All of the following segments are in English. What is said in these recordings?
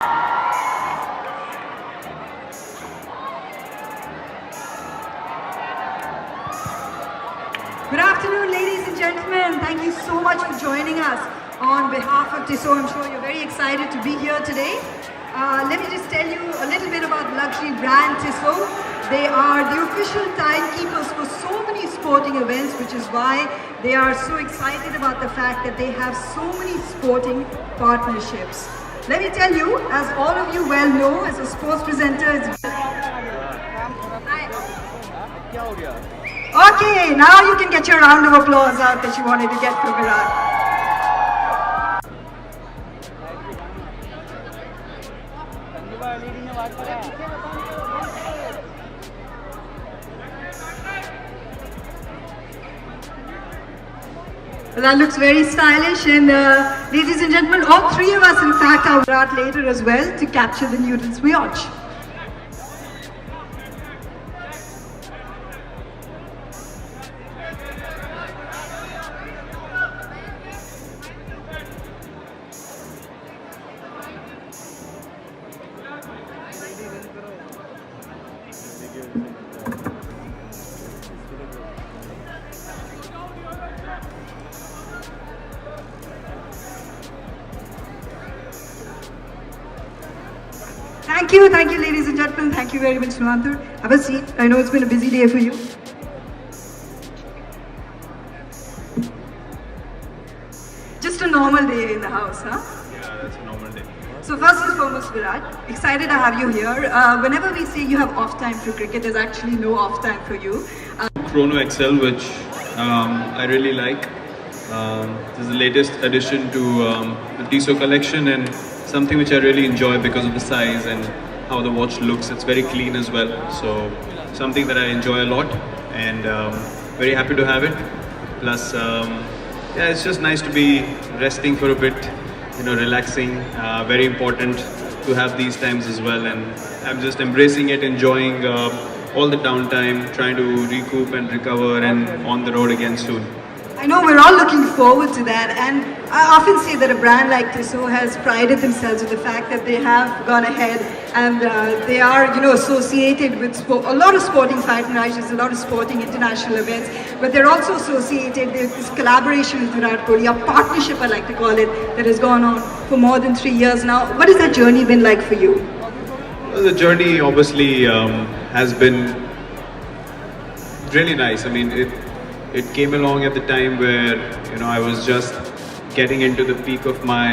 Good afternoon, ladies and gentlemen. Thank you so much for joining us. On behalf of Tissot, I'm sure you're very excited to be here today. Let me just tell you a little bit about the luxury brand Tissot. They are the official timekeepers for so many sporting events, which is why they are so excited about the fact that they have so many sporting partnerships. Let me tell you, as all of you well know, as a sports presenter, Okay, now you can get your round of applause out that you wanted to get for Virat. Well, that looks very stylish, and ladies and gentlemen, all three of us in fact are Virat later as well to capture the Newton's watch. Thank you ladies and gentlemen, thank you very much Sumanthur. Have a seat, I know it's been a busy day for you. Just a normal day in the house, huh? Yeah, that's a normal day. So first and foremost Virat, excited to have you here. Whenever we say you have off time for cricket, there's actually no off time for you. Chrono XL, which I really like. This is the latest addition to the Tissot collection, and something which I really enjoy because of the size and how the watch looks. It's very clean as well, so something that I enjoy a lot, and very happy to have it. Plus, yeah, it's just nice to be resting for a bit, relaxing. Very important to have these times as well, and I'm just embracing it, enjoying all the downtime, trying to recoup and recover, and on the road again soon. I know we're all looking forward to that, and I often say that a brand like Tissot has prided themselves with the fact that they have gone ahead and they are, associated with a lot of sporting franchises, a lot of sporting international events, but they're also associated with this collaboration with Virat Kohli, a partnership I like to call it, that has gone on for more than 3 years now. What has that journey been like for you? Well, the journey obviously has been really nice. I mean, it came along at the time where I was just getting into the peak of my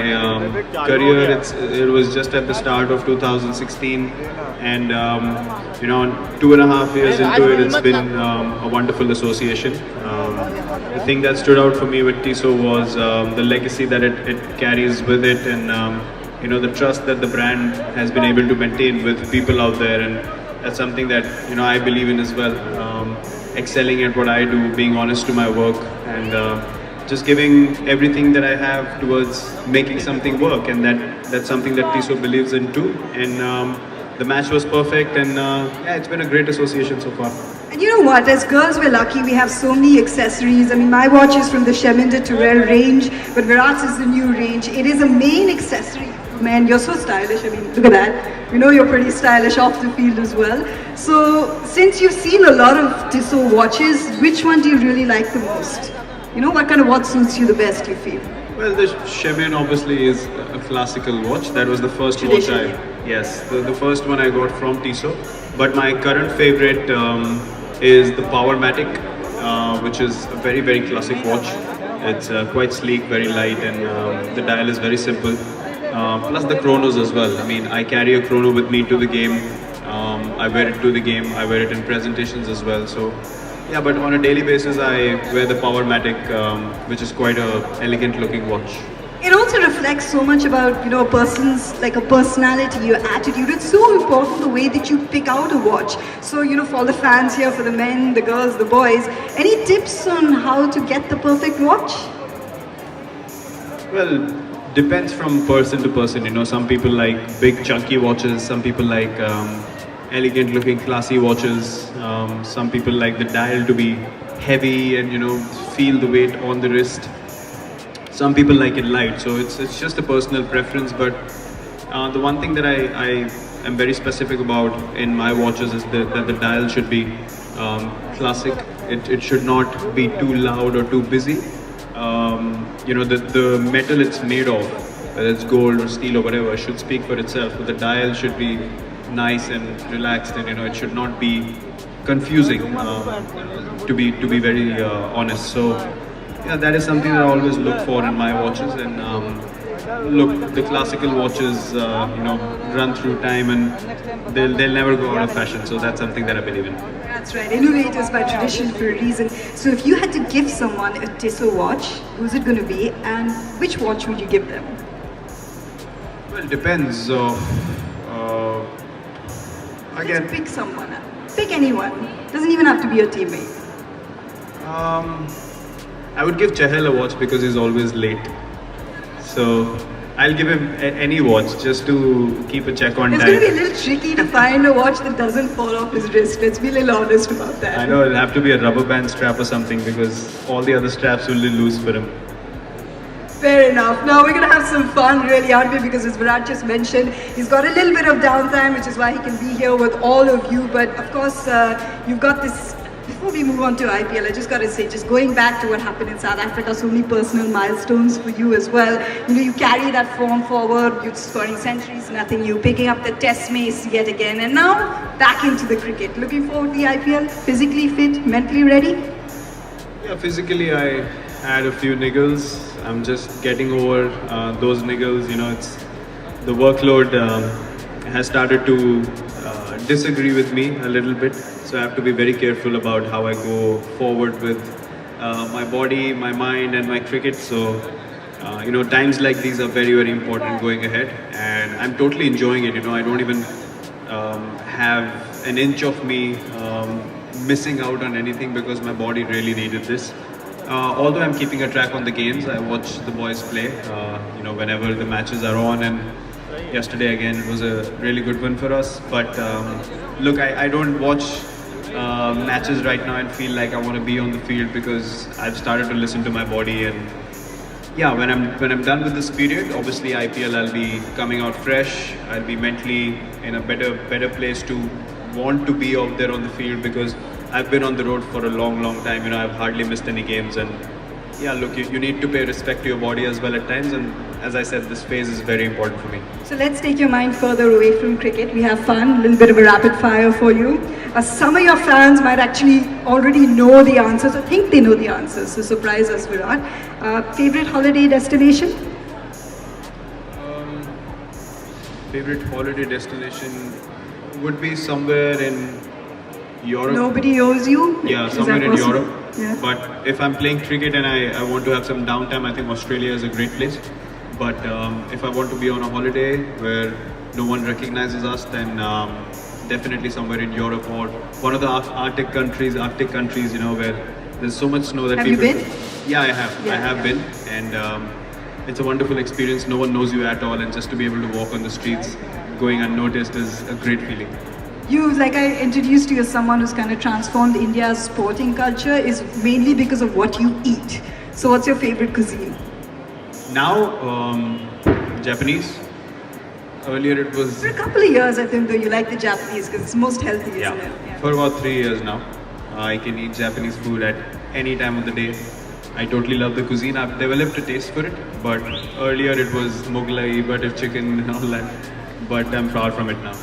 career. It was just at the start of 2016, and 2.5 years into it, it's been a wonderful association. The thing that stood out for me with Tissot was the legacy that it carries with it, and the trust that the brand has been able to maintain with people out there, and that's something that I believe in as well. Excelling at what I do, being honest to my work, and just giving everything that I have towards making something work, and that's something that Tissot believes in too. And the match was perfect, and yeah, it's been a great association so far. And you know what, as girls we're lucky, we have so many accessories. I mean, my watch is from the Sheminder Turrell range, but Virat's is the new range. It is a main accessory. Man, you're so stylish. I mean, look at that. You're pretty stylish off the field as well. So, since you've seen a lot of Tissot watches, which one do you really like the most? What kind of watch suits you the best, you feel? Well, the Chemin obviously is a classical watch. That was the first watch the first one I got from Tissot. But my current favorite is the Powermatic, which is a very, very classic watch. It's quite sleek, very light, and the dial is very simple. Plus the chronos as well. I mean, I carry a chrono with me to the game. I wear it to the game. I wear it in presentations as well. So, yeah, but on a daily basis, I wear the Powermatic, which is quite a elegant looking watch. It also reflects so much about, a person's, a personality, your attitude. It's so important the way that you pick out a watch. So, for all the fans here, for the men, the girls, the boys, any tips on how to get the perfect watch? Well, depends from person to person. Some people like big chunky watches, some people like elegant looking classy watches, some people like the dial to be heavy and feel the weight on the wrist. Some people like it light, so it's just a personal preference, but The one thing that I am very specific about in my watches is that the dial should be classic. It should not be too loud or too busy. The metal it's made of, whether it's gold or steel or whatever, should speak for itself. But the dial should be nice and relaxed, and it should not be confusing. To be very honest. So yeah, that is something that I always look for in my watches. And look, the classical watches, run through time and they'll never go out of fashion. So that's something that I believe in. That's right, innovators by tradition for a reason. So if you had to give someone a Tissot watch, who's it going to be, and which watch would you give them? Well, it depends. Again, just pick someone. Pick anyone. Doesn't even have to be your teammate. I would give Chahal a watch because he's always late. So I'll give him any watch just to keep a check on time. It's going to be a little tricky to find a watch that doesn't fall off his wrist. Let's be a little honest about that. I know, it'll have to be a rubber band strap or something because all the other straps will be loose for him. Fair enough. Now we're going to have some fun really, aren't we? Because as Virat just mentioned, he's got a little bit of downtime, which is why he can be here with all of you. But of course, you've got this. Before we move on to IPL, I just got to say, just going back to what happened in South Africa, so many personal milestones for you as well. You carry that form forward, you're scoring centuries, nothing new, picking up the test mace yet again, and now back into the cricket. Looking forward to the IPL, physically fit, mentally ready? Yeah, physically I had a few niggles. I'm just getting over those niggles. It's the workload has started to disagree with me a little bit. So I have to be very careful about how I go forward with my body, my mind and my cricket. So, times like these are very, very important going ahead. And I'm totally enjoying it. I don't even have an inch of me missing out on anything because my body really needed this. Although I'm keeping a track on the games, I watch the boys play, whenever the matches are on. And yesterday again, it was a really good win for us. But look, I don't watch matches right now and feel like I want to be on the field because I've started to listen to my body. And yeah, when I'm done with this period, obviously IPL, I'll be coming out fresh. I'll be mentally in a better place to want to be out there on the field because I've been on the road for a long time. I've hardly missed any games. And yeah, look, you need to pay respect to your body as well at times. And as I said, this phase is very important for me. So let's take your mind further away from cricket. We have fun, a little bit of a rapid fire for you. Some of your fans might actually already know the answers or think they know the answers. So surprise us, Virat. Favorite holiday destination? Favorite holiday destination would be somewhere in Europe. Nobody owes you? Yeah, somewhere in Europe. Yeah. But if I'm playing cricket and I want to have some downtime, I think Australia is a great place. But if I want to be on a holiday where no one recognizes us, then definitely somewhere in Europe or one of the Arctic countries, where there's so much snow that have people... Have you been? Yeah, I have. Yeah, I have been. And it's a wonderful experience. No one knows you at all. And just to be able to walk on the streets going unnoticed is a great feeling. You, like I introduced you as someone who's kind of transformed India's sporting culture is mainly because of what you eat. So what's your favorite cuisine? Now, Japanese. Earlier it was... For a couple of years, I think, though, you like the Japanese because it's most healthy, isn't it? Yeah, for about 3 years now. I can eat Japanese food at any time of the day. I totally love the cuisine. I've developed a taste for it. But earlier it was Mughlai, butter chicken and all that. But I'm far from it now.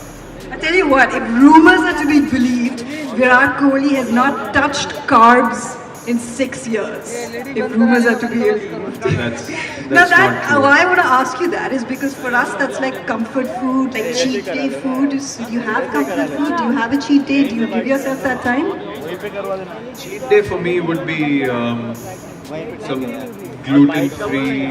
I tell you what, if rumors are to be believed, Virat Kohli has not touched carbs in 6 years. If rumors are to be believed. That's now not true. why I want to ask you that is because for us that's like comfort food, like cheat day food. Do you have comfort food? Do you have a cheat day? Do you give yourself that time? Cheat day for me would be some gluten-free...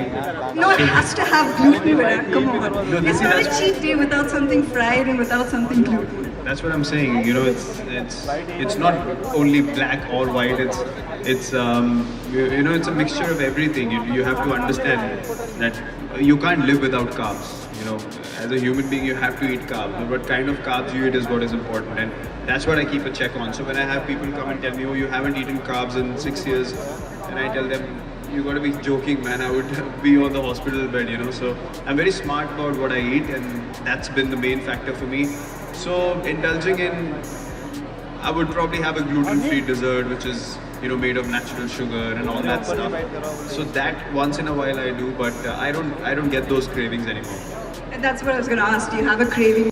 No, it has to have gluten, Virat. Come on. No, It's not a cheat day without something fried and without something gluten. That's what I'm saying. It's not only black or white. It's a mixture of everything. You have to understand that you can't live without carbs. As a human being, you have to eat carbs. But what kind of carbs you eat is what is important, and that's what I keep a check on. So when I have people come and tell me, "Oh, you haven't eaten carbs in 6 years," and I tell them, you got to be joking, man. I would be on the hospital bed, you know. So I'm very smart about what I eat, and that's been the main factor for me. So indulging in, I would probably have a gluten-free dessert, which is made of natural sugar and all that stuff. So that once in a while I do, but I don't get those cravings anymore. And that's what I was going to ask. Do you have a craving?